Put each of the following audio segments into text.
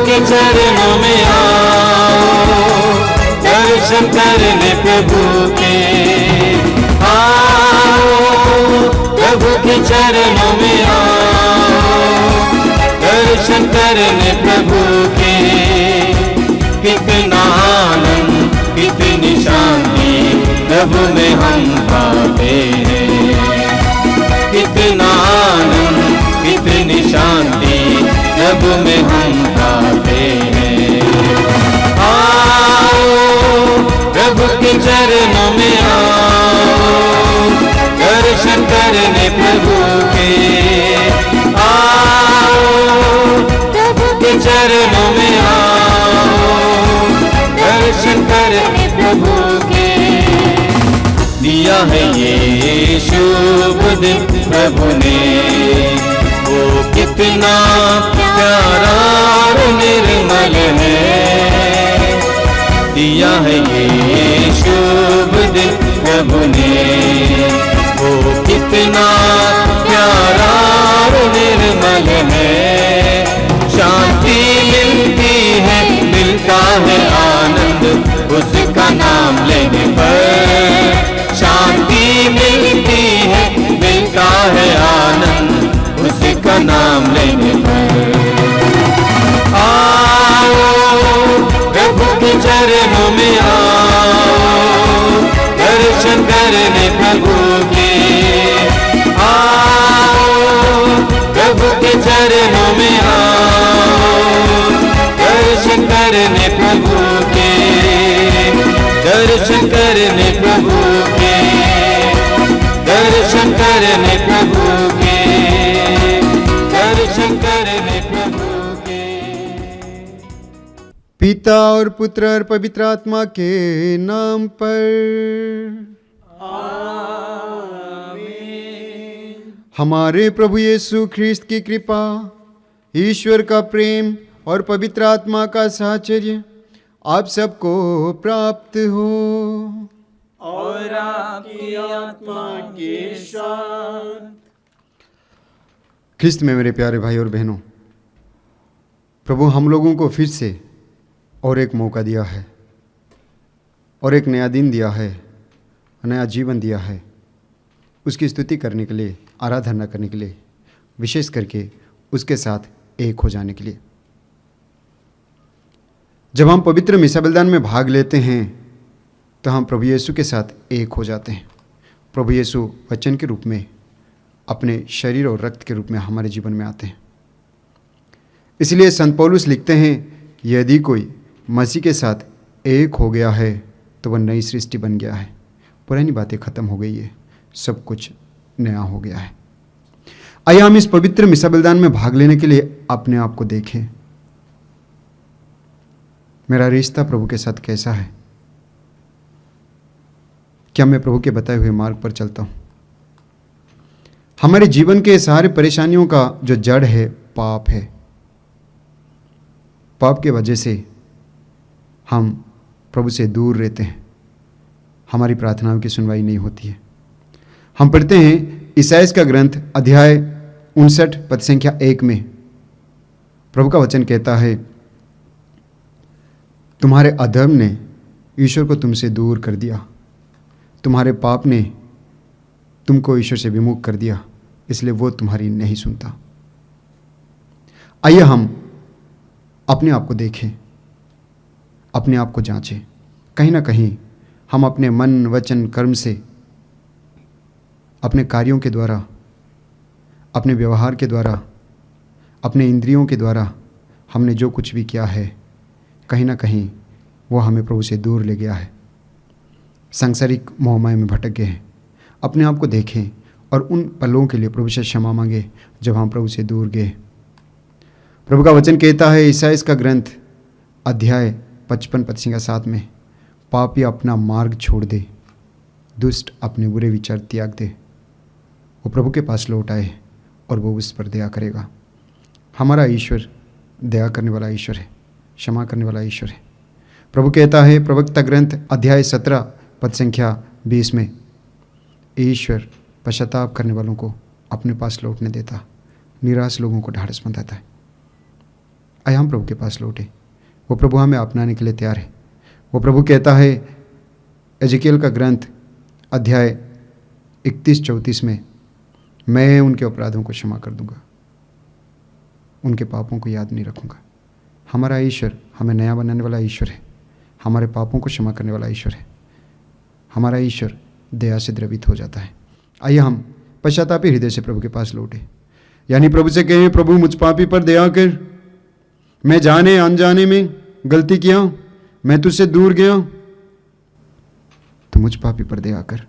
के चरणों में आओ, दर्शन करने प्रभु के आओ, प्रभु के चरणों में आओ, दर्शन करने प्रभु के। कितना आनंद कितनी शांति प्रभु में हम पाते हैं, कितना आनंद कितनी शांति प्रभु में हम पाते हैं। आओ प्रभु के चरणों में आओ, दर्शन करने प्रभु के आओ, प्रभु के चरणों में आओ, दर्शन करने प्रभु के। दिया है ये शुभ दिन प्रभु ने, वो कितना प्यारा और निर्मल है। दिया है ये शुभ दिन प्रभु ने, वो कितना प्यारा और निर्मल है। शांति मिलती है, मिलता है आनंद उसका नाम लेने पर। शांति मिलती है, मिलता है आनंद उसका नाम लेने पर। आओ प्रभु के चरणों में आओ, दर्शन करने प्रभु के आओ, प्रभु के चरणों में आओ, दर्शन करने प्रभु के, दर्शन करने प्रभु के, दर्शन करने प्रभु के, दर्शन करने प्रभु के। पिता और पुत्र और पवित्र आत्मा के नाम पर हमारे प्रभु यीशु ख्रिस्त की कृपा, ईश्वर का प्रेम और पवित्र आत्मा का साहचर्य आप सबको प्राप्त हो। और आपकी आत्मा के साथ। ख्रिस्त में मेरे प्यारे भाई और बहनों, प्रभु हम लोगों को फिर से और एक मौका दिया है और एक नया दिन दिया है, नया जीवन दिया है, उसकी स्तुति करने के लिए, आराधना करने के लिए, विशेष करके उसके साथ एक हो जाने के लिए। जब हम पवित्र मिसा बलिदान में भाग लेते हैं तो हम प्रभु यीशु के साथ एक हो जाते हैं। प्रभु यीशु वचन के रूप में, अपने शरीर और रक्त के रूप में हमारे जीवन में आते हैं। इसलिए संत पौलुस लिखते हैं, यदि कोई मसीह के साथ एक हो गया है तो वह नई सृष्टि बन गया है, पुरानी बातें खत्म हो गई है, सब कुछ नया हो गया है। आइए हम इस पवित्र मिसा बलिदान में भाग लेने के लिए अपने आप को देखें। मेरा रिश्ता प्रभु के साथ कैसा है? क्या मैं प्रभु के बताए हुए मार्ग पर चलता हूँ? हमारे जीवन के सारे परेशानियों का जो जड़ है पाप है। पाप के वजह से हम प्रभु से दूर रहते हैं, हमारी प्रार्थनाओं की सुनवाई नहीं होती है। हम पढ़ते हैं ईसाइयाह का ग्रंथ अध्याय 59 पद संख्या 1 में प्रभु का वचन कहता है, तुम्हारे अधर्म ने ईश्वर को तुमसे दूर कर दिया, तुम्हारे पाप ने तुमको ईश्वर से विमुख कर दिया, इसलिए वो तुम्हारी नहीं सुनता। आइए हम अपने आप को देखें, अपने आप को जांचें। कहीं ना कहीं हम अपने मन, वचन, कर्म से, अपने कार्यों के द्वारा, अपने व्यवहार के द्वारा, अपने इंद्रियों के द्वारा हमने जो कुछ भी किया है, कहीं ना कहीं वो हमें प्रभु से दूर ले गया है। सांसारिक मोहमाया में भटक गए हैं। अपने आप को देखें और उन पलों के लिए प्रभु से क्षमा मांगे जब हम प्रभु से दूर गए। प्रभु का वचन कहता है ईसाइयाह का ग्रंथ अध्याय 55 पद संख्या 7 में, पापी अपना मार्ग छोड़ दे, दुष्ट अपने बुरे विचार त्याग दे, वो प्रभु के पास लौट आए और वो उस पर दया करेगा। हमारा ईश्वर दया करने वाला ईश्वर है, क्षमा करने वाला ईश्वर है। प्रभु कहता है प्रवक्ता ग्रंथ अध्याय 17 पद संख्या 20 में, ईश्वर पश्चाताप करने वालों को अपने पास लौटने देता, निराश लोगों को ढाढ़स बंधाता है। आइए हम प्रभु के पास लौटे। वो प्रभु हमें अपनाने के लिए तैयार है। वो प्रभु कहता है एजेकियल का ग्रंथ अध्याय 31-34 में, मैं उनके अपराधों को क्षमा कर दूंगा, उनके पापों को याद नहीं रखूंगा। हमारा ईश्वर हमें नया बनाने वाला ईश्वर है, हमारे पापों को क्षमा करने वाला ईश्वर है। हमारा ईश्वर दया से द्रवित हो जाता है। आइए हम पश्चातापी हृदय से प्रभु के पास लौटे, यानी प्रभु से कहें, प्रभु मुझ पापी पर दया कर, मैं जाने अनजाने में गलती किया, मैं तुझसे दूर गया, तो मुझ पापी पर दया कर।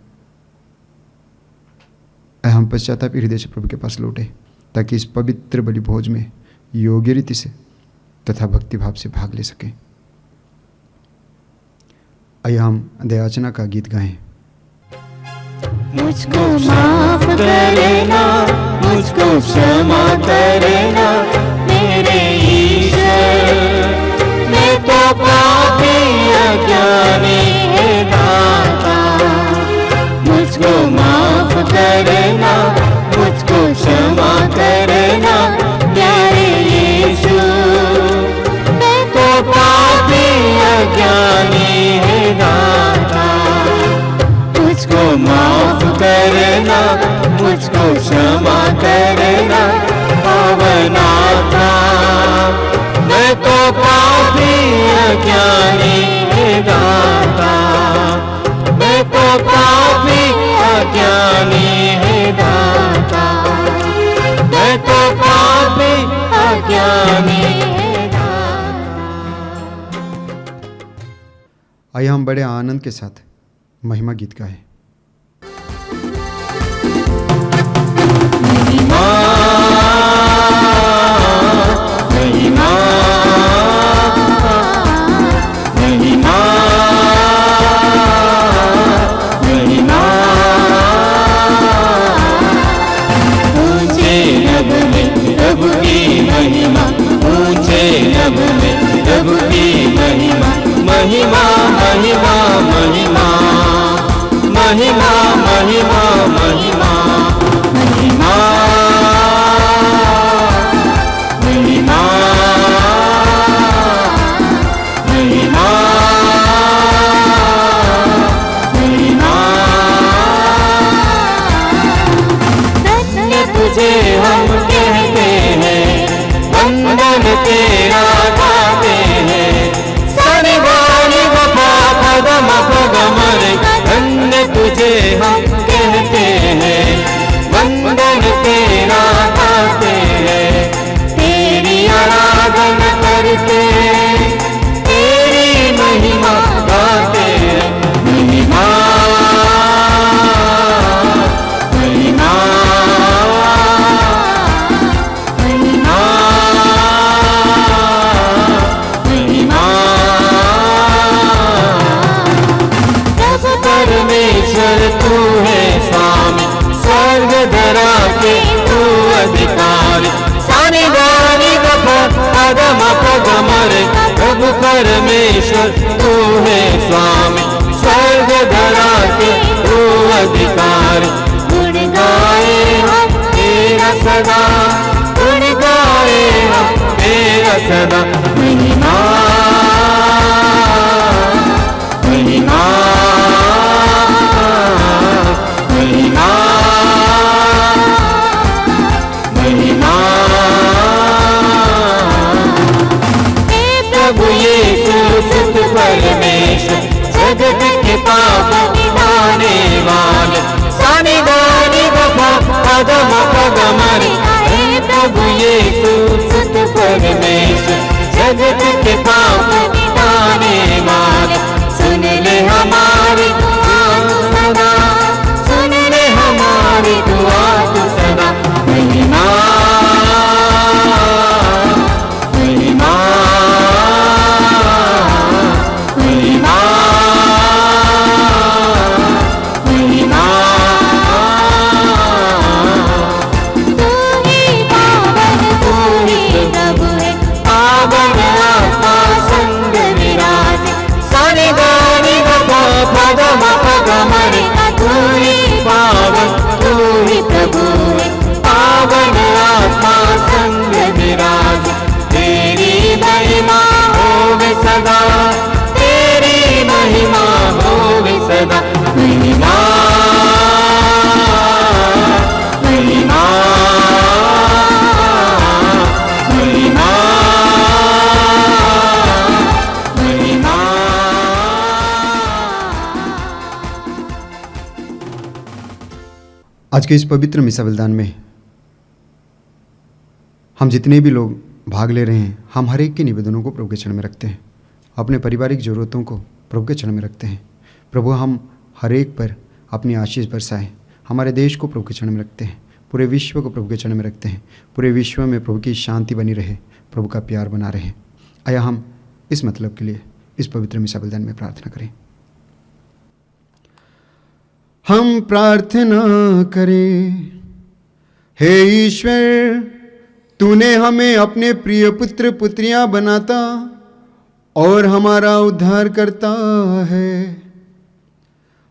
हम पश्चातापी हृदय से प्रभु के पास लौटे ताकि इस पवित्र बलि भोज में योग्य रीति से तथा भक्तिभाव से भाग ले सकें। आइए हम दयाचना का गीत गाएं। मुझको माफ करना, मुझको क्षमा करना मेरे ईश्वर, मैं तो पापी अज्ञानी है दाता। मुझको माफ करना, मुझको क्षमा करना प्यारे यीशु, मैं तो पापी अज्ञानी है दाता। मुझको माफ करना, मुझको क्षमा करना पावन आत्मा, मैं तो पापी अज्ञानी है दाता। मैं तो पापी अज्ञानी है दाता, मैं तो पापी अज्ञानी है दाता। आइए हम बड़े आनंद के साथ महिमा गीत गाएं। महिमा, महिमा, महिमा, महिमा, ऊंचे नभ में प्रभु की महिमा, ऊंचे नभ में प्रभु की महिमा, महिमा, महिमा, महिमा, महिमा, महिमा, महिमा, महिमा, महिमा, महिमा, महिमा। धन्य तुझे हम कहते हैं, वंदन तेरा गाते हैं, सारे वाणी वफा पदम पगमर। धन्य तुझे हम कहते हैं, वंदन तेरा गाते हैं, तेरी आराधना करते हैं, तेरी महिमा गाते हैं। महिमा, महिमा, महिमा, महिमा। प्रभु परमेश्वर तू है स्वामी, स्वर्ग धरा के तू अधिकारी, सारे गानी पदम पगमर। प्रभु परमेश्वर तू है स्वामी, स्वर्ग धरा के तू अधिकारी। गुण गाए हम तेरा सदा, गुण गाए हम तेरा सदा। महिमा, महिमा, महिमा, महिमा। हे प्रभु यीशु सुत परमेश्वर, जगत के पाप मिटाने वाले, सारे गानी वफा पदम पगमर। हे प्रभु यीशु सुत परमेश्वर, जगत के पाप मिटाने वाले, सुन ले हमारी दुआ तू सदा, सुन ले हमारी दुआ तू सदा। महिमा, महिमा, महिमा, महिमा। तू ही पावन, तू ही प्रभु है, पावन आज के इस पवित्र मिसा बलिदान में हम जितने भी लोग भाग ले रहे हैं, हम हर एक के निवेदनों को प्रभु के चरण में रखते हैं, अपने पारिवारिक ज़रूरतों को प्रभु के चरण में रखते हैं। प्रभु हम हर एक पर अपनी आशीष बरसाएं। हमारे देश को प्रभु के चरण में रखते हैं, पूरे विश्व को प्रभु के चरण में रखते हैं। पूरे विश्व में प्रभु की शांति बनी रहे, प्रभु का प्यार बना रहे। आया हम इस मतलब के लिए इस पवित्र मिसा बलिदान में प्रार्थना करें। हम प्रार्थना करें। हे ईश्वर, तूने हमें अपने प्रिय पुत्र पुत्रियां बनाता और हमारा उद्धार करता है।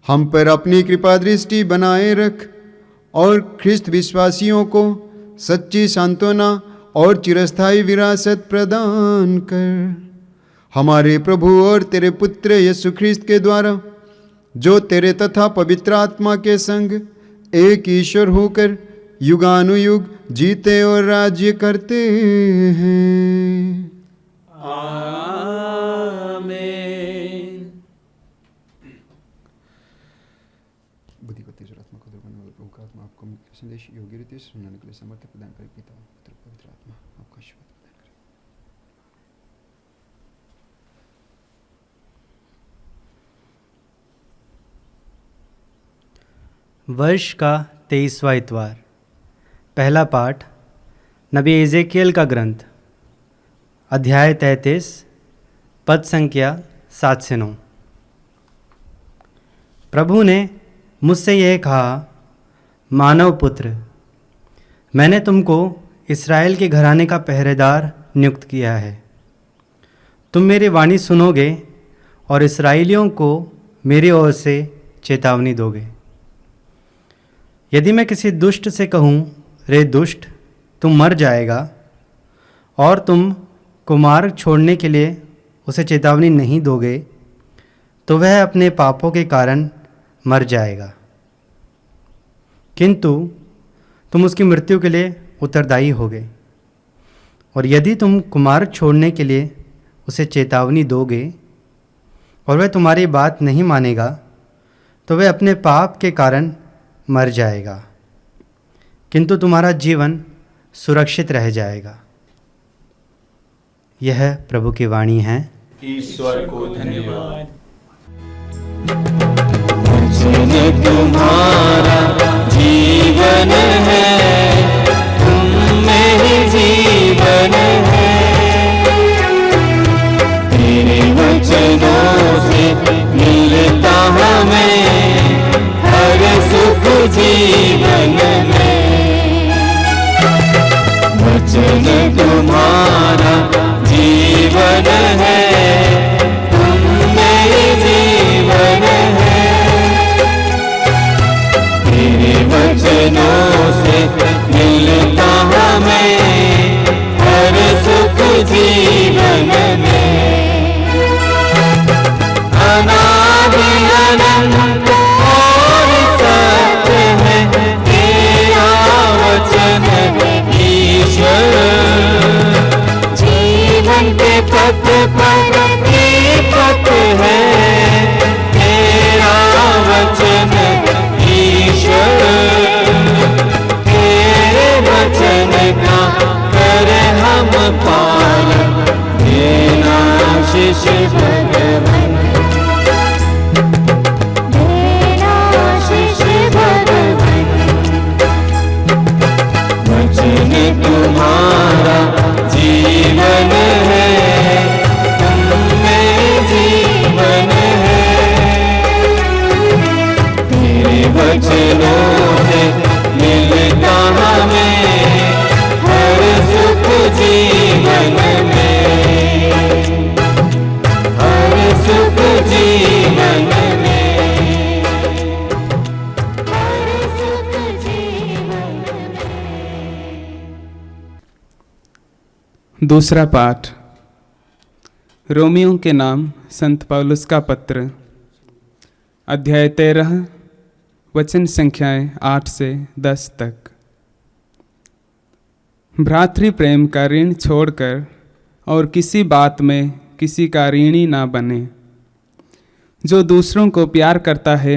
हम पर अपनी कृपा दृष्टि बनाए रख और ख्रिस्त विश्वासियों को सच्ची सांत्वना और चिरस्थायी विरासत प्रदान कर। हमारे प्रभु और तेरे पुत्र यीशु ख्रिस्त के द्वारा, जो तेरे तथा पवित्र आत्मा के संग एक ईश्वर होकर युगानुयुग जीते और राज्य करते हैं। आमीन। बुद्धि को तेज और आत्मा को दूर करने वाले प्रभु का आत्मा आपको संदेश योग्य रीति से सुनाने के लिए सामर्थ्य प्रदान करे। पिता पुत्र पवित्र आत्मा आपका आशीर्वाद प्रदान करे। वर्ष का 23वां इतवार। पहला पाठ नबी एजेकियल का ग्रंथ, अध्याय 33, पद संख्या 7 से 9। प्रभु ने मुझसे यह कहा, मानव पुत्र, मैंने तुमको इस्राएल के घराने का पहरेदार नियुक्त किया है। तुम मेरी वाणी सुनोगे और इस्राएलियों को मेरी ओर से चेतावनी दोगे। यदि मैं किसी दुष्ट से कहूँ, रे दुष्ट, तुम मर जाएगा, और तुम कुमार्ग छोड़ने के लिए उसे चेतावनी नहीं दोगे, तो वह अपने पापों के कारण मर जाएगा, किंतु तुम उसकी मृत्यु के लिए उत्तरदायी होगे। और यदि तुम कुमार्ग छोड़ने के लिए उसे चेतावनी दोगे और वह तुम्हारी बात नहीं मानेगा, तो वह अपने पाप के कारण मर जाएगा, किंतु तुम्हारा जीवन सुरक्षित रह जाएगा। यह प्रभु की वाणी है। ईश्वर को धन्यवाद। वचन तुम्हारा जीवन है, तुम में ही जीवन है। तेरे वचनों से मिलता हमें हर सुख जीवन में। वचन तुम्हारा जीवन है, तुम में ही जीवन है। तेरे वचनों से मिलता हमें हर सुख जीवन में। अनादि अनंत और सत्य है तेरा वचन ईश्वर। जीवन के पथ पर दीपक है तेरा वचन ईश्वर। तेरे वचन का कर हम पालन, देना आशीष भगवान, देना आशीष भगवान। वचन तुम्हारा जीवन है, तुम जीवन है। तेरे वचनों से मिलता हमें हर सुख जीवन में, हर सुख जीवन में, हर सुख जीवन में। दूसरा पाठ रोमियों के नाम संत पौलुस का पत्र, अध्याय 13, वचन संख्याएं 8 से 10 तक। भ्रातृ प्रेम का ऋण छोड़कर और किसी बात में किसी का ऋणी ना बने। जो दूसरों को प्यार करता है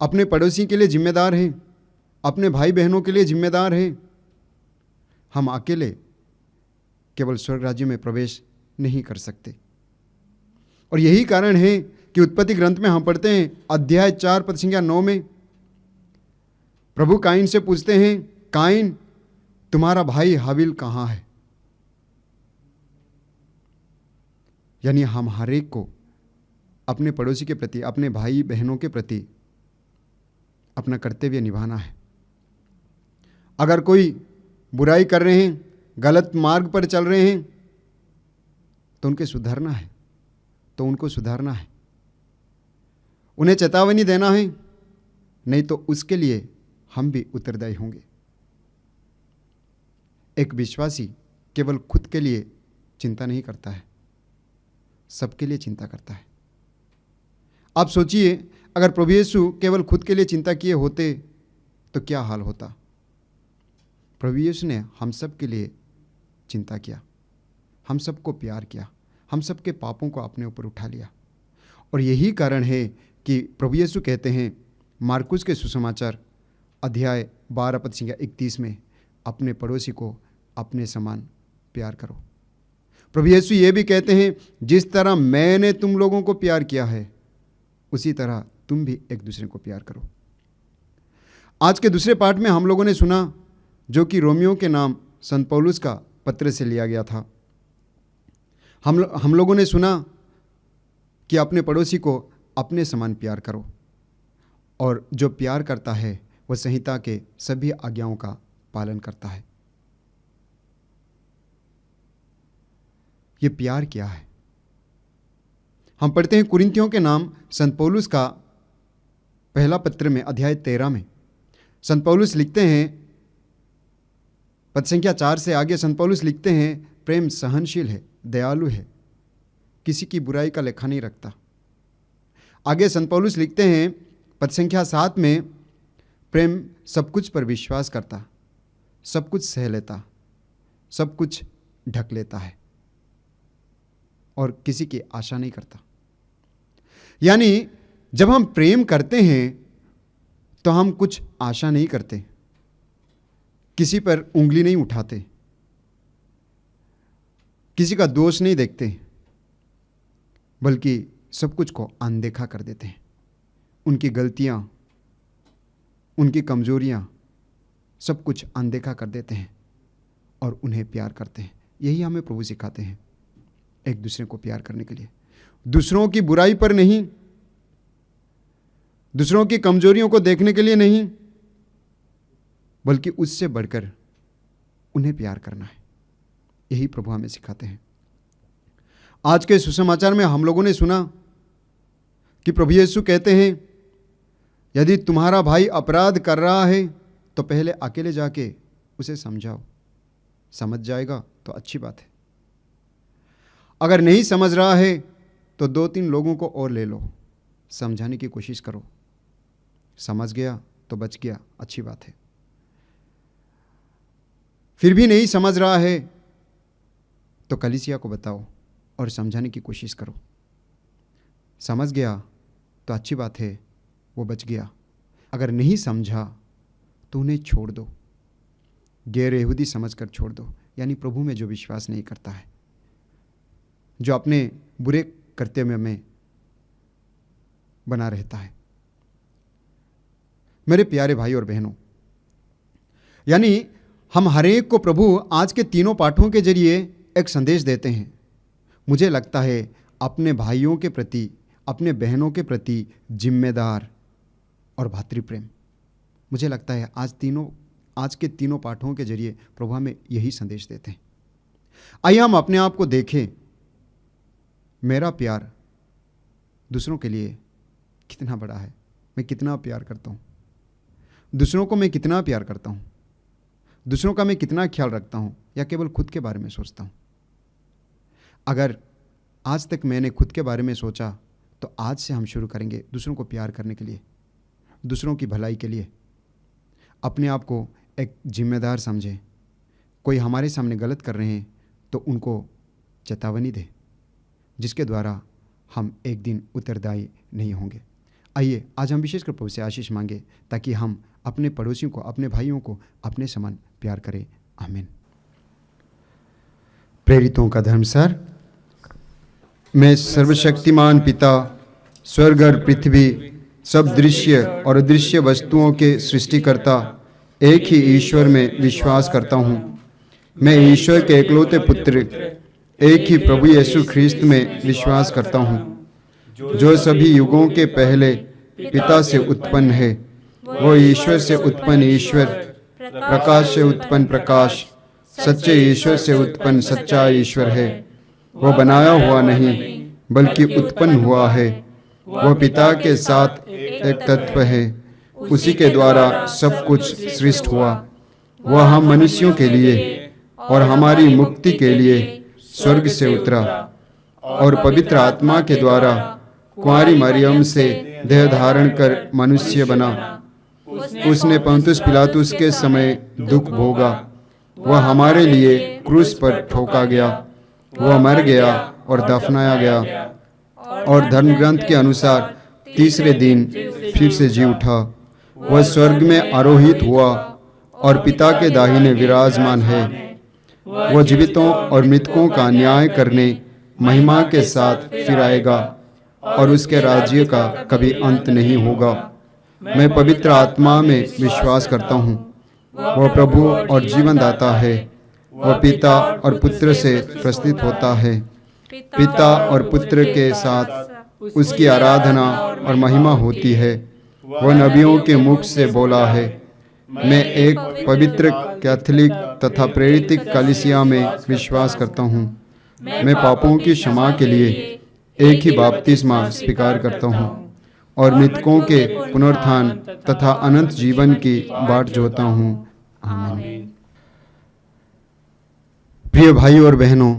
अपने पड़ोसी के लिए जिम्मेदार हैं, अपने भाई बहनों के लिए जिम्मेदार हैं। हम अकेले केवल स्वर्ग राज्य में प्रवेश नहीं कर सकते। और यही कारण है कि उत्पत्ति ग्रंथ में हम पढ़ते हैं अध्याय 4 पद संख्या 9 में प्रभु काइन से पूछते हैं, काइन तुम्हारा भाई हाबिल कहाँ है? यानी हम हर एक को अपने पड़ोसी के प्रति, अपने भाई बहनों के प्रति अपना कर्तव्य निभाना है। अगर कोई बुराई कर रहे हैं, गलत मार्ग पर चल रहे हैं, तो उनको सुधारना है, उन्हें चेतावनी देना है, नहीं तो उसके लिए हम भी उत्तरदायी होंगे। एक विश्वासी केवल खुद के लिए चिंता नहीं करता है, सबके लिए चिंता करता है। आप सोचिए, अगर प्रभु यीशु केवल खुद के लिए चिंता किए होते तो क्या हाल होता। प्रभु यीशु ने हम सब के लिए चिंता किया, हम सबको प्यार किया, हम सबके पापों को अपने ऊपर उठा लिया। और यही कारण है कि प्रभु यीशु कहते हैं मार्कुस के सुसमाचार अध्याय 12 पद संख्या 31 में, अपने पड़ोसी को अपने समान प्यार करो। प्रभु यीशु ये भी कहते हैं, जिस तरह मैंने तुम लोगों को प्यार किया है उसी तरह तुम भी एक दूसरे को प्यार करो। आज के दूसरे पाठ में हम लोगों ने सुना, जो कि रोमियो के नाम संत पौलुस का पत्र से लिया गया था। हम लोगों ने सुना कि अपने पड़ोसी को अपने समान प्यार करो, और जो प्यार करता है वह संहिता के सभी आज्ञाओं का पालन करता है। ये प्यार क्या है? हम पढ़ते हैं कुरिन्थियों के नाम संत पौलुस का पहला पत्र में अध्याय 13 में संत पौलुस लिखते हैं, पद संख्या 4 से आगे संत पौलुस लिखते हैं, प्रेम सहनशील है, दयालु है, किसी की बुराई का लेखा नहीं रखता। आगे संत पौलुस लिखते हैं पद संख्या 7 में, प्रेम सब कुछ पर विश्वास करता, सब कुछ सह लेता, सब कुछ ढक लेता है और किसी की आशा नहीं करता। यानी जब हम प्रेम करते हैं तो हम कुछ आशा नहीं करते, किसी पर उंगली नहीं उठाते, किसी का दोष नहीं देखते, बल्कि सब कुछ को अनदेखा कर देते हैं। उनकी गलतियां, उनकी कमजोरियां, सब कुछ अनदेखा कर देते हैं और उन्हें प्यार करते हैं। यही हमें प्रभु सिखाते हैं, एक दूसरे को प्यार करने के लिए, दूसरों की बुराई पर नहीं, दूसरों की कमजोरियों को देखने के लिए नहीं, बल्कि उससे बढ़कर उन्हें प्यार करना है। यही प्रभु हमें सिखाते हैं। आज के सुसमाचार में हम लोगों ने सुना कि प्रभु यीशु कहते हैं, यदि तुम्हारा भाई अपराध कर रहा है तो पहले अकेले जाके उसे समझाओ, समझ जाएगा तो अच्छी बात है। अगर नहीं समझ रहा है तो 2-3 लोगों को और ले लो, समझाने की कोशिश करो, समझ गया तो बच गया, अच्छी बात है। फिर भी नहीं समझ रहा है तो कलीसिया को बताओ और समझाने की कोशिश करो। समझ गया तो अच्छी बात है, वो बच गया। अगर नहीं समझा तो उन्हें छोड़ दो, गैर यहूदी समझकर छोड़ दो। यानी प्रभु में जो विश्वास नहीं करता है, जो अपने बुरे कर्तव्य में बना रहता है। मेरे प्यारे भाई और बहनों, यानी हम हर एक को प्रभु आज के तीनों पाठों के जरिए एक संदेश देते हैं। मुझे लगता है अपने भाइयों के प्रति, अपने बहनों के प्रति जिम्मेदार और भातृप्रेम, मुझे लगता है आज के तीनों पाठों के जरिए प्रभु हमें यही संदेश देते हैं। आइए हम अपने आप को देखें, मेरा प्यार दूसरों के लिए कितना बड़ा है, मैं कितना प्यार करता हूँ, दूसरों को मैं कितना प्यार करता हूँ, दूसरों का मैं कितना ख्याल रखता हूँ, या केवल खुद के बारे में सोचता हूँ। अगर आज तक मैंने खुद के बारे में सोचा तो आज से हम शुरू करेंगे दूसरों को प्यार करने के लिए, दूसरों की भलाई के लिए। अपने आप को एक जिम्मेदार समझें। कोई हमारे सामने गलत कर रहे हैं तो उनको चेतावनी दें, जिसके द्वारा हम एक दिन उत्तरदायी नहीं होंगे। आइए आज हम विशेषकर प्रभु से आशीष मांगे ताकि हम अपने पड़ोसियों को, अपने भाइयों को अपने समान प्यार करें। आमीन। प्रेरितों का धर्मसार। मैं सर्वशक्तिमान पिता, स्वर्ग और पृथ्वी, सब दृश्य और अदृश्य वस्तुओं के सृष्टिकर्ता एक ही ईश्वर में विश्वास करता हूँ। मैं ईश्वर के एकलौते पुत्र, एक ही प्रभु यीशु ख्रीस्त में विश्वास करता हूँ, जो सभी युगों के पहले पिता से उत्पन्न है। वो ईश्वर से उत्पन्न ईश्वर, प्रकाश से उत्पन्न प्रकाश, सच्चे ईश्वर से उत्पन्न सच्चा ईश्वर है। वो बनाया हुआ नहीं बल्कि उत्पन्न हुआ है। वह पिता के साथ एक तत्व है। उसी के द्वारा सब कुछ सृष्ट हुआ। वह हम मनुष्यों के लिए और हमारी मुक्ति के लिए स्वर्ग से उतरा और पवित्र आत्मा के द्वारा कुंवारी मरियम से देह धारण कर मनुष्य बना। उसने पंतुस पिलातुस के समय दुख भोगा। वह हमारे लिए क्रूस पर ठोका गया। वह मर गया और दफनाया गया और धर्मग्रंथ के अनुसार तीसरे दिन फिर से जी उठा। वह स्वर्ग में आरोहित हुआ और पिता के दाहिने विराजमान है। वह जीवितों और मृतकों का न्याय करने महिमा के साथ फिर आएगा और उसके राज्य का कभी अंत नहीं होगा। मैं पवित्र आत्मा में विश्वास करता हूँ। वह प्रभु और जीवन दाता है। वह पिता और पुत्र से प्रस्तुत होता है। पिता और पुत्र के साथ उसकी आराधना और महिमा होती है। वह नबियों के मुख से बोला है। मैं एक पवित्र कैथोलिक तथा प्रेरित कलीसिया में विश्वास करता हूँ। मैं पापों की क्षमा के लिए एक ही बपतिस्मा स्वीकार करता हूँ और मृतकों के पुनरुत्थान तथा अनंत जीवन की बाट जोता हूँ। आमीन। प्रिय भाइयों और बहनों,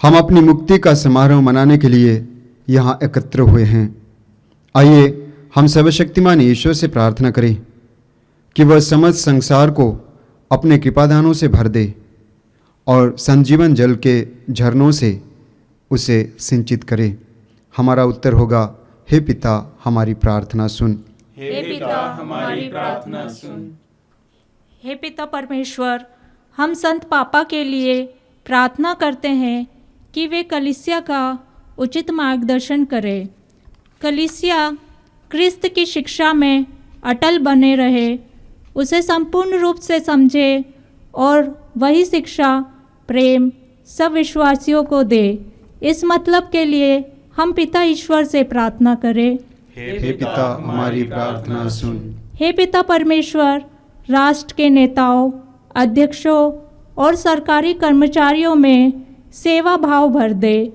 हम अपनी मुक्ति का समारोह मनाने के लिए यहाँ एकत्र हुए हैं। आइए हम सर्वशक्तिमान ईश्वर से प्रार्थना करें कि वह समस्त संसार को अपने कृपादानों से भर दे और संजीवन जल के झरनों से उसे सिंचित करे। हमारा उत्तर होगा, हे पिता हमारी प्रार्थना सुन। हे पिता हमारी प्रार्थना सुन। हे पिता परमेश्वर, हम संत पापा के लिए प्रार्थना करते हैं कि वे कलीसिया का उचित मार्गदर्शन करें। कलीसिया क्रिस्त की शिक्षा में अटल बने रहे, उसे संपूर्ण रूप से समझे और वही शिक्षा प्रेम सब विश्वासियों को दे। इस मतलब के लिए हम पिता ईश्वर से प्रार्थना करें। हे पिता हमारी प्रार्थना सुन। हे पिता परमेश्वर, राष्ट्र के नेताओं, अध्यक्षों और सरकारी कर्मचारियों में सेवा भाव भर दे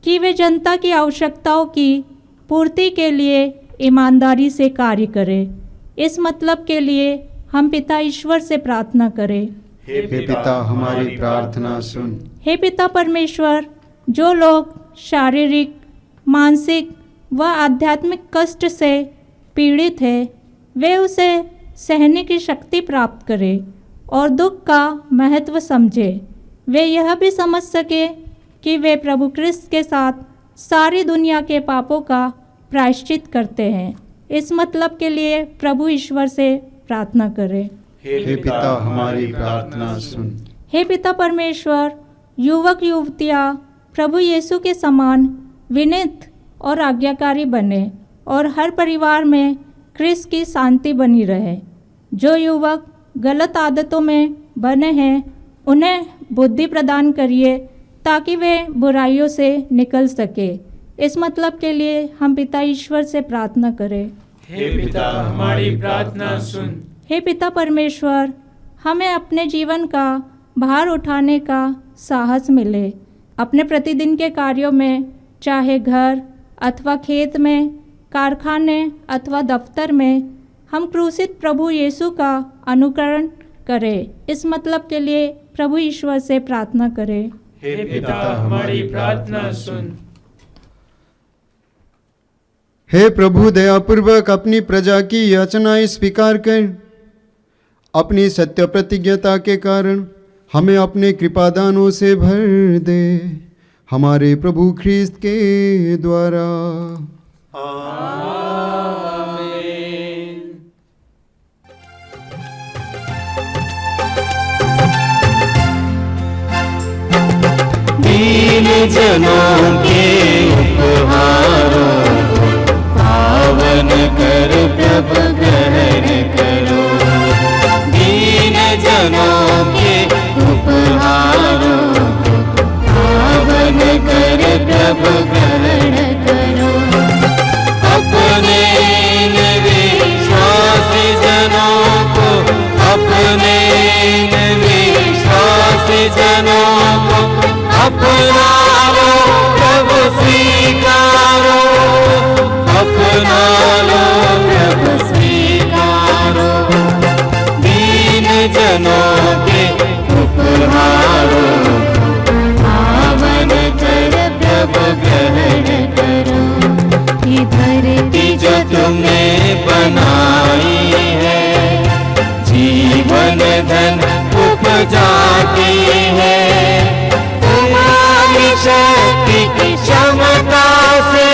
कि वे जनता की आवश्यकताओं की पूर्ति के लिए ईमानदारी से कार्य करें। इस मतलब के लिए हम पिता ईश्वर से प्रार्थना करें। हे पिता हमारी प्रार्थना सुन। हे पिता परमेश्वर, जो लोग शारीरिक, मानसिक व आध्यात्मिक कष्ट से पीड़ित है, वे उसे सहने की शक्ति प्राप्त करें और दुख का महत्व समझे। वे यह भी समझ सके कि वे प्रभु क्रिस्त के साथ सारी दुनिया के पापों का प्रायश्चित करते हैं। इस मतलब के लिए प्रभु ईश्वर से प्रार्थना करें। हे पिता हमारी प्रार्थना सुन। हे पिता परमेश्वर, युवक युवतियाँ प्रभु यीशु के समान विनीत और आज्ञाकारी बने और हर परिवार में क्रिस्त की शांति बनी रहे। जो युवक गलत आदतों में बने हैं, उन्हें बुद्धि प्रदान करिए ताकि वे बुराइयों से निकल सके। इस मतलब के लिए हम पिता ईश्वर से प्रार्थना करें। हे पिता हमारी प्रार्थना सुन। हे पिता परमेश्वर, हमें अपने जीवन का भार उठाने का साहस मिले। अपने प्रतिदिन के कार्यों में, चाहे घर अथवा खेत में, कारखाने अथवा दफ्तर में, हम क्रूसित प्रभु यीशु का अनुकरण करें। इस मतलब के लिए प्रभु ईश्वर से प्रार्थना करें। हे पिता हमारी प्रार्थना सुन। हे प्रभु, दयापूर्वक अपनी प्रजा की याचनाएं स्वीकार कर अपनी सत्य प्रतिज्ञता के कारण हमें अपने कृपादानों से भर दे, हमारे प्रभु ख्रीस्त के द्वारा। जनों के उपहारों को पावन कर प्रभु ग्रहण करो। दीन जनों के उपहारों को पावन कर प्रभु ग्रहण करो। अपने विश्वासी जनों को, अपने विश्वासी जनों को अपना लो प्रभु स्वीकारो, अपना लो प्रभु स्वीकारो। दीन जनों के उपहारों को पावन कर प्रभु ग्रहण करो। ये धरती जो तुमने बनाई है, जीवन धन उपजाती है। तुम्हारी शक्ति की क्षमता से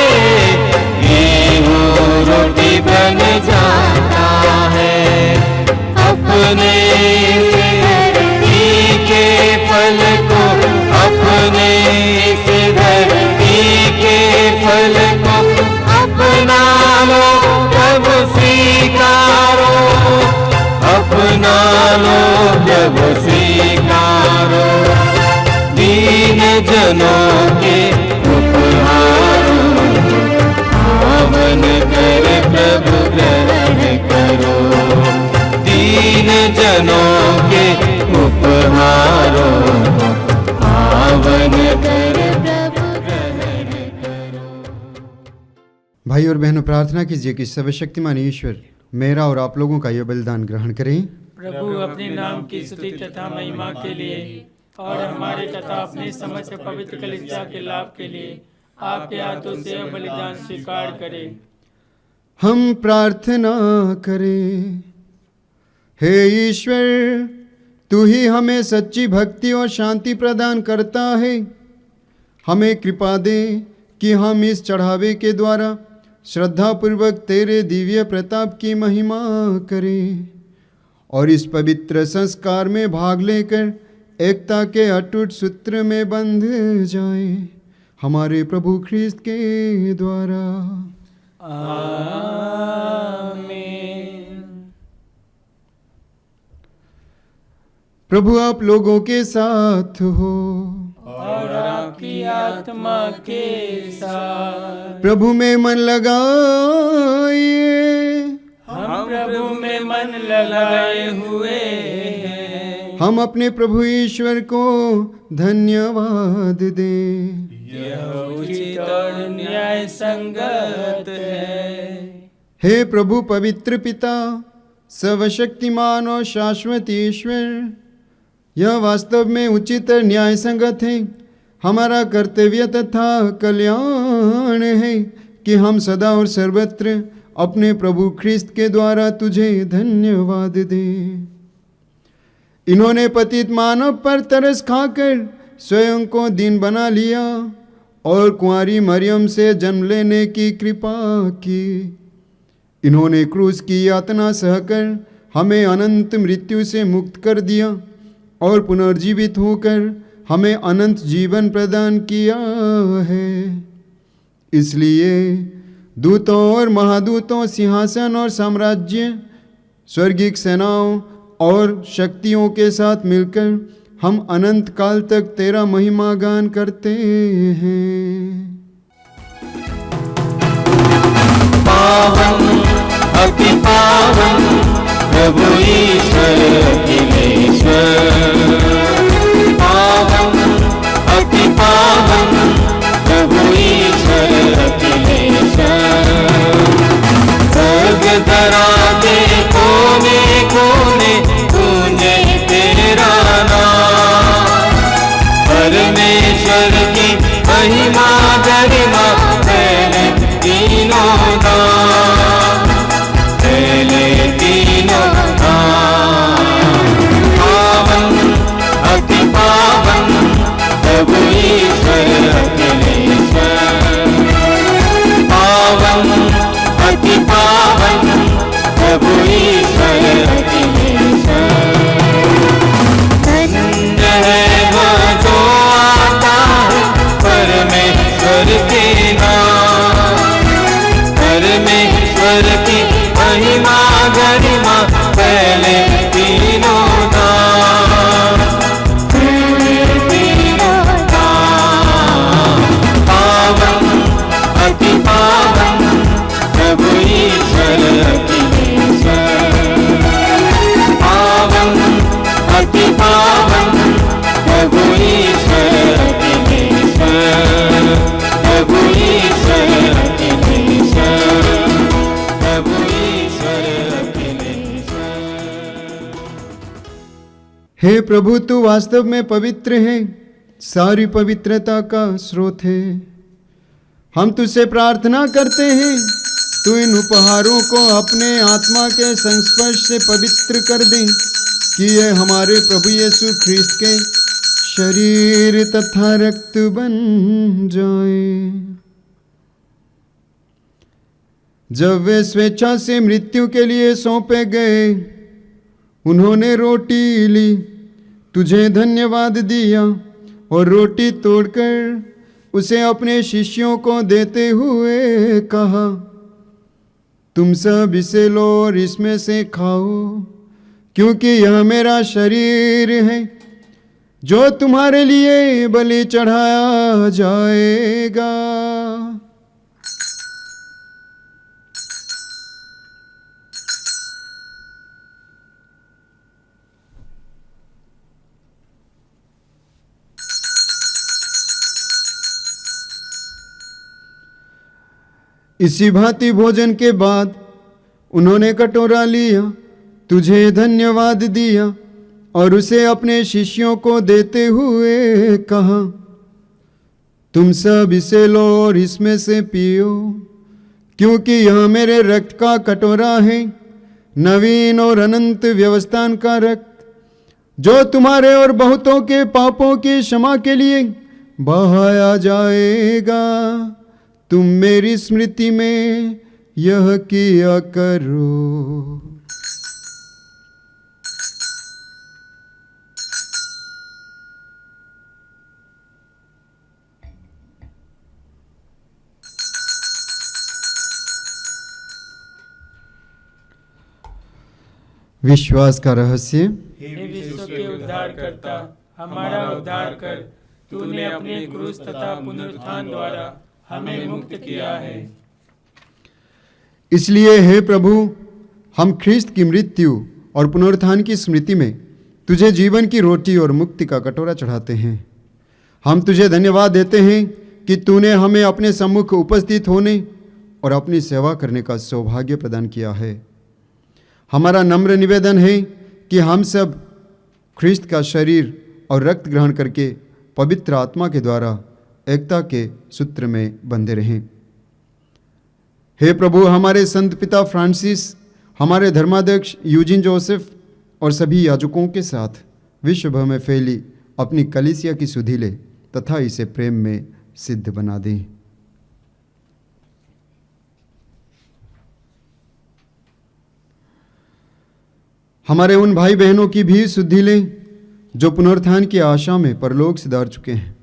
गेहूं रोटी बन जाता है। अपने धरती के फल को, अपने इस धरती के फल को अपना लो प्रभु स्वीकारो, अपना लो प्रभु स्वीकारो। दीन जनों के उपहारों पावन कर प्रभु ग्रहण करो। दीन जनों के उपहारों पावन कर प्रभु ग्रहण करो। भाई और बहनों, प्रार्थना कीजिए कि सर्वशक्तिमान ईश्वर मेरा और आप लोगों का यह बलिदान ग्रहण करें। प्रभु अपने नाम की स्तुति तथा महिमा के लिए और हमारे तथा अपने समस्त पवित्र कलीसिया के लाभ के लिए आपके हाथों से यह बलिदान स्वीकार करें। हम प्रार्थना करें। हे ईश्वर, तू ही हमें सच्ची भक्ति और शांति प्रदान करता है। हमें कृपा दे कि हम इस चढ़ावे के द्वारा श्रद्धापूर्वक तेरे दिव्य प्रताप की महिमा करें और इस पवित्र संस्कार में भाग लेकर एकता के अटूट सूत्र में बंध जाए, हमारे प्रभु ख्रीस्त के द्वारा। आमीन। प्रभु आप लोगों के साथ हो और आपकी आत्मा के साथ। प्रभु में मन लगाइए। हम प्रभु में मन लगाए हुए हैं। हम अपने प्रभु ईश्वर को धन्यवाद दें। यह उचित और न्याय संगत है। हे प्रभु पवित्र पिता, सर्वशक्तिमान और शाश्वत ईश्वर, यह वास्तव में उचित और न्याय संगत है। हमारा कर्तव्य तथा कल्याण है कि हम सदा और सर्वत्र अपने प्रभु ख्रीस्त के द्वारा तुझे धन्यवाद दें। इन्होंने पतित मानव पर तरस खाकर स्वयं को दीन बना लिया और कुंवारी मरियम से जन्म लेने की कृपा की। इन्होंने क्रूस की यातना सहकर हमें अनंत मृत्यु से मुक्त कर दिया और पुनर्जीवित होकर हमें अनंत जीवन प्रदान किया है। इसलिए दूतों और महादूतों, सिंहासन और साम्राज्य, स्वर्गिक सेनाओं और शक्तियों के साथ मिलकर हम अनंत काल तक तेरा महिमा गान करते हैं। पावन अति पावन प्रभु ईश्वर अखिलेश्वर। पावन अति पावन प्रभु ईश्वर अखिलेश्वर। स्वर्ग धरा के कोने कोने गूंजे तेरा नाम। परमेश्वर की महिमा गरिमा फैले तीनों धाम, फैले तीनों धाम। पावन अति पावन प्रभु ईश्वर अखिलेश्वर। पावन अति पावन प्रभु ईश्वर अखिलेश्वर। धन्य है वो जो आता है पावन प्रभु ईश्वर अखिलेश्वर, प्रभु ईश्वर अखिलेश्वर, प्रभु ईश्वर अखिलेश्वर। हे प्रभु, तू वास्तव में पवित्र है, सारी पवित्रता का स्रोत है। हम तुझसे प्रार्थना करते हैं, तू इन उपहारों को अपने आत्मा के संस्पर्श से पवित्र कर दे, कि ये हमारे प्रभु यीशु ख्रीस्त के शरीर तथा रक्त बन जाए। जब वे स्वेच्छा से मृत्यु के लिए सौंपे गए, उन्होंने रोटी ली, तुझे धन्यवाद दिया और रोटी तोड़कर उसे अपने शिष्यों को देते हुए कहा, तुम सब इसे लो और इसमें से खाओ, क्योंकि यह मेरा शरीर है जो तुम्हारे लिए बलि चढ़ाया जाएगा। इसी भांति भोजन के बाद उन्होंने कटोरा लिया, तुझे धन्यवाद दिया और उसे अपने शिष्यों को देते हुए कहा, तुम सब इसे लो और इसमें से पियो, क्योंकि यह मेरे रक्त का कटोरा है, नवीन और अनंत व्यवस्थान का रक्त, जो तुम्हारे और बहुतों के पापों की क्षमा के लिए बहाया जाएगा। तुम मेरी स्मृति में यह किया करो। विश्वास का रहस्य। हे विश्व के उद्धार करता, हमारा उद्धार कर। तूने अपने क्रूस तथा पुनरुत्थान द्वारा हमें मुक्त किया है। इसलिए हे प्रभु, हम ख्रीस्त की मृत्यु और पुनरुत्थान की स्मृति में तुझे जीवन की रोटी और मुक्ति का कटोरा चढ़ाते हैं। हम तुझे धन्यवाद देते हैं कि तूने हमें अपने सम्मुख उपस्थित होने और अपनी सेवा करने का सौभाग्य प्रदान किया है। हमारा नम्र निवेदन है कि हम सब ख्रीस्त का शरीर और रक्त ग्रहण करके पवित्र आत्मा के द्वारा एकता के सूत्र में बंधे रहें। हे प्रभु, हमारे संत पिता फ्रांसिस, हमारे धर्माध्यक्ष यूजिन जोसेफ और सभी याजकों के साथ विश्व भर में फैली अपनी कलीसिया की सुधि ले तथा इसे प्रेम में सिद्ध बना दें। हमारे उन भाई बहनों की भी शुद्धि लें जो पुनरुत्थान की आशा में परलोक सिधार चुके हैं।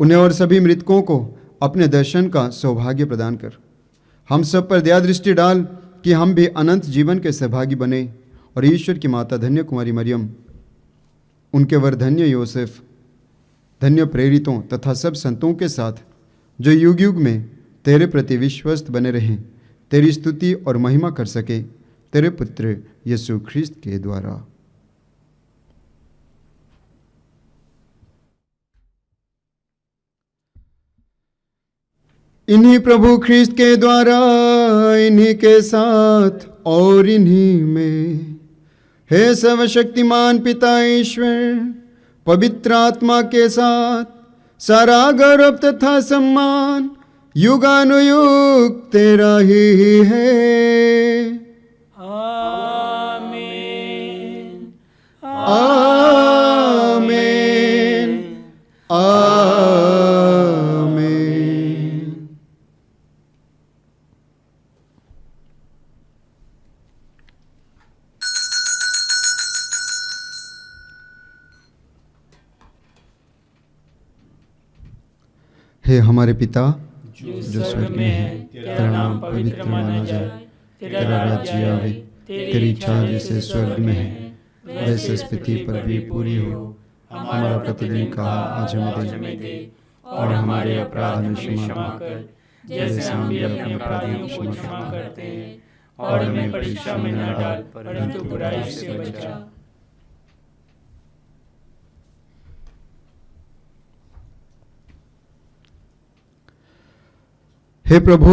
उन्हें और सभी मृतकों को अपने दर्शन का सौभाग्य प्रदान कर हम सब पर दया दृष्टि डाल कि हम भी अनंत जीवन के सहभागी बने और ईश्वर की माता धन्य कुमारी मरियम, उनके वर धन्य योसेफ, धन्य प्रेरितों तथा सब संतों के साथ जो युग युग में तेरे प्रति विश्वस्त बने रहें, तेरी स्तुति और महिमा कर सके, तेरे पुत्र यीशु ख्रीस्त के द्वारा। इन्हीं प्रभु ख्रीस्त के द्वारा, इन्हीं के साथ और इन्हीं में, हे सर्वशक्तिमान पिता ईश्वर, पवित्र आत्मा के साथ सारा गौरव तथा सम्मान युगानुयुग तेरा ही है। आमीन। आमीन। आमीन। हे हमारे पिता जो स्वर्ग में है, तेरा नाम पवित्र माना जाए, तेरा राज्य आवे, तेरी इच्छा जैसे स्वर्ग में है वैसे इस पृथ्वी पर भी पूरी हो। हमारा प्रतिदिन का आज हमें दे और हमारे अपराध हमें क्षमा कर, जैसे हम भी अपने अपराधियों को क्षमा करते हैं, और हमें परीक्षा में न डाल परंतु बुराई से बचा। हे प्रभु,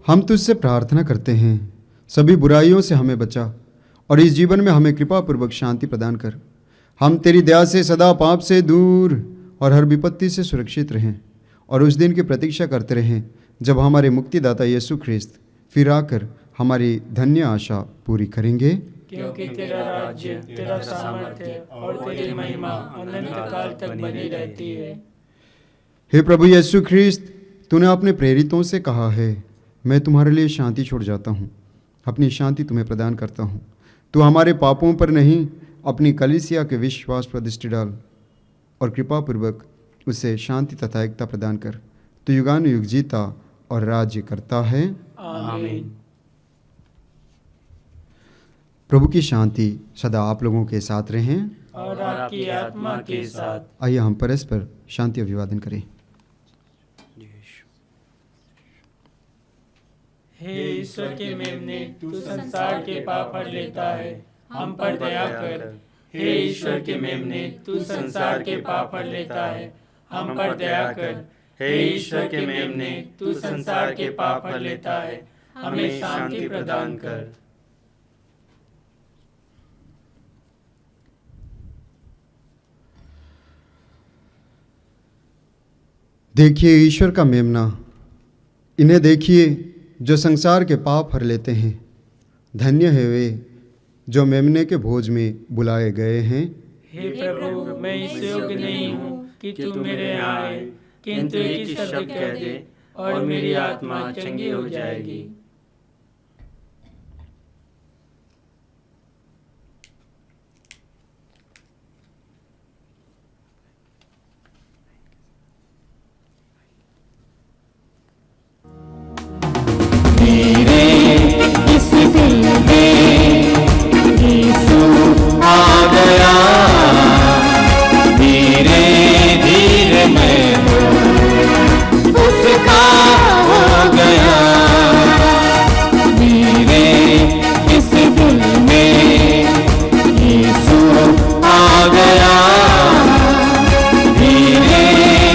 हम तुझसे प्रार्थना करते हैं, सभी बुराइयों से हमें बचा और इस जीवन में हमें कृपा पूर्वक शांति प्रदान कर। हम तेरी दया से सदा पाप से दूर और हर विपत्ति से सुरक्षित रहें और उस दिन की प्रतीक्षा करते रहें जब हमारे मुक्तिदाता यीशु ख्रिस्त फिर आकर हमारी धन्य आशा पूरी करेंगे। क्योंकि तेरा राज्य, तेरा सामर्थ्य और तेरी महिमा अनंत काल तक बनी रहती है। हे प्रभु यीशु ख्रिस्त, तूने अपने प्रेरितों से कहा है, मैं तुम्हारे लिए शांति छोड़ जाता हूँ, अपनी शांति तुम्हें प्रदान करता हूँ। तू हमारे पापों पर नहीं, अपनी कलीसिया के विश्वास पर दृष्टि डाल और कृपापूर्वक उसे शांति तथा एकता प्रदान कर। तू युगानुयुग जीता और राज्य करता है। आमीन। प्रभु की शांति सदा आप लोगों के साथ रहें। और आपकी आत्मा के साथ। आइए हम परस्पर शांति अभिवादन करें। हे ईश्वर के मेमने, तू संसार के पाप हर लेता है, हम पर दया कर। हे ईश्वर के मेमने, तू संसार के पाप हर लेता है, हम पर दया कर। हे ईश्वर के मेमने, तू संसार के पाप हर लेता है, हमें शांति प्रदान कर। देखिए ईश्वर का मेमना, इन्हें देखिए जो संसार के पाप हर लेते हैं। धन्य है वे जो मेमने के भोज में बुलाए गए हैं। हे प्रभु, मैं इस योग्य नहीं हूँ कि तू मेरे यहाँ आए, किंतु एक ही शब्द कह दे और मेरी आत्मा चंगी हो जाएगी। इस दिल में यीशु आ गया, धीरे धीरे मैं उसका हो गया। धीरे इस दिल में यीशु आ गया, धीरे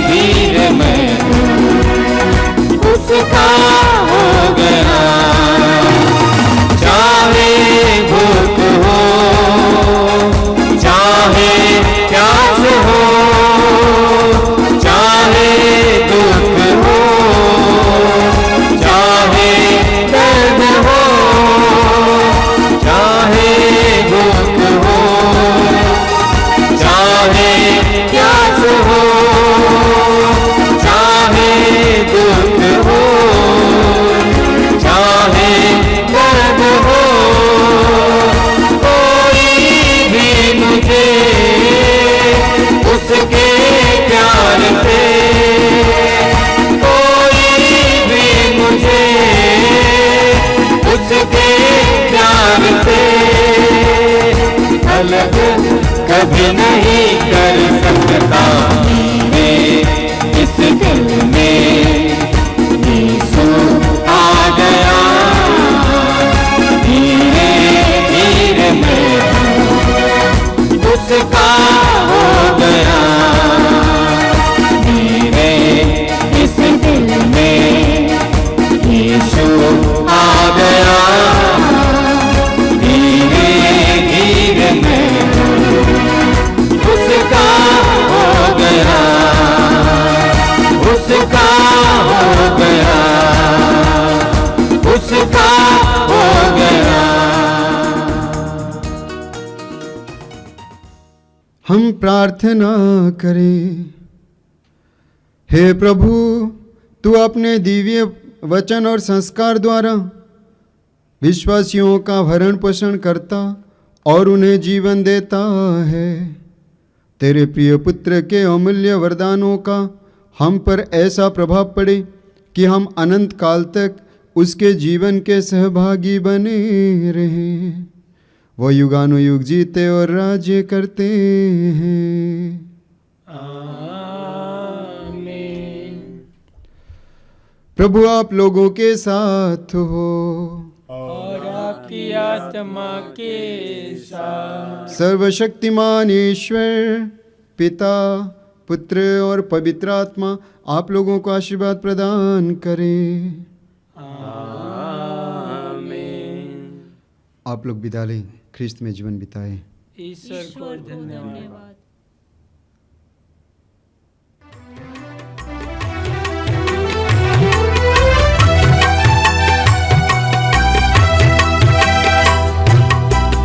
धीरे मैं उसका हो गया। चाहे भूख हो, चाहे प्यास हो, चाहे दुख हो, चाहे दर्द हो, चाहे भूख हो, चाहे प्यास हो, चाहे दुख हो, चाहे दर्द हो, कोई भी मुझे उसके प्यार से, कोई भी मुझे उसके प्यार से अलग कभी नहीं कर सकता। मेरे इस दिल में यीशु आ गया, धीरे धीरे मैं उसका हो गया। धीरे इस दिल में यीशु आ गया, धीरे धीरे मैं उसका हो गया, उसका हो गया, उसका हो गया। हम प्रार्थना करें। हे प्रभु, तू अपने दिव्य वचन और संस्कार द्वारा विश्वासियों का भरण पोषण करता और उन्हें जीवन देता है। तेरे प्रिय पुत्र के अमूल्य वरदानों का हम पर ऐसा प्रभाव पड़े कि हम अनंत काल तक उसके जीवन के सहभागी बने रहें। वो युगानुयुग जीते और राज्य करते हैं। आमीन। प्रभु आप लोगों के साथ हो। और आपकी आत्मा के साथ। सर्वशक्तिमान ईश्वर पिता, पुत्र और पवित्र आत्मा आप लोगों को आशीर्वाद प्रदान करें। आमीन। आप लोग विदा लें, ख्रिस्त में जीवन बिताएं। ईश्वर को धन्यवाद।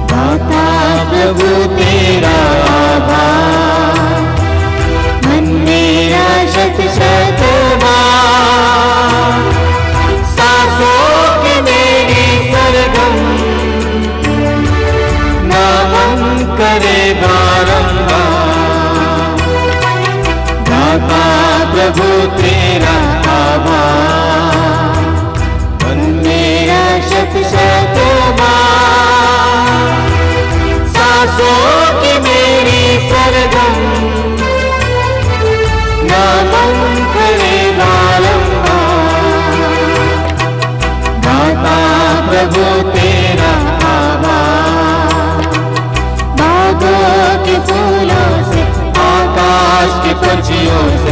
दाता प्रभु तेरा आभार, मन मेरा शत शत बार, सांसों की मेरी सरगम नामम करे बारंबार। दाता प्रभु तेरा आभार, मन मेरा शत शत बार, सांसों की मेरी सरगम नामम करे बारंबार। दाता प्रभु तेरा आभार, बागों के फूलों से, आकाश के पंछियों से,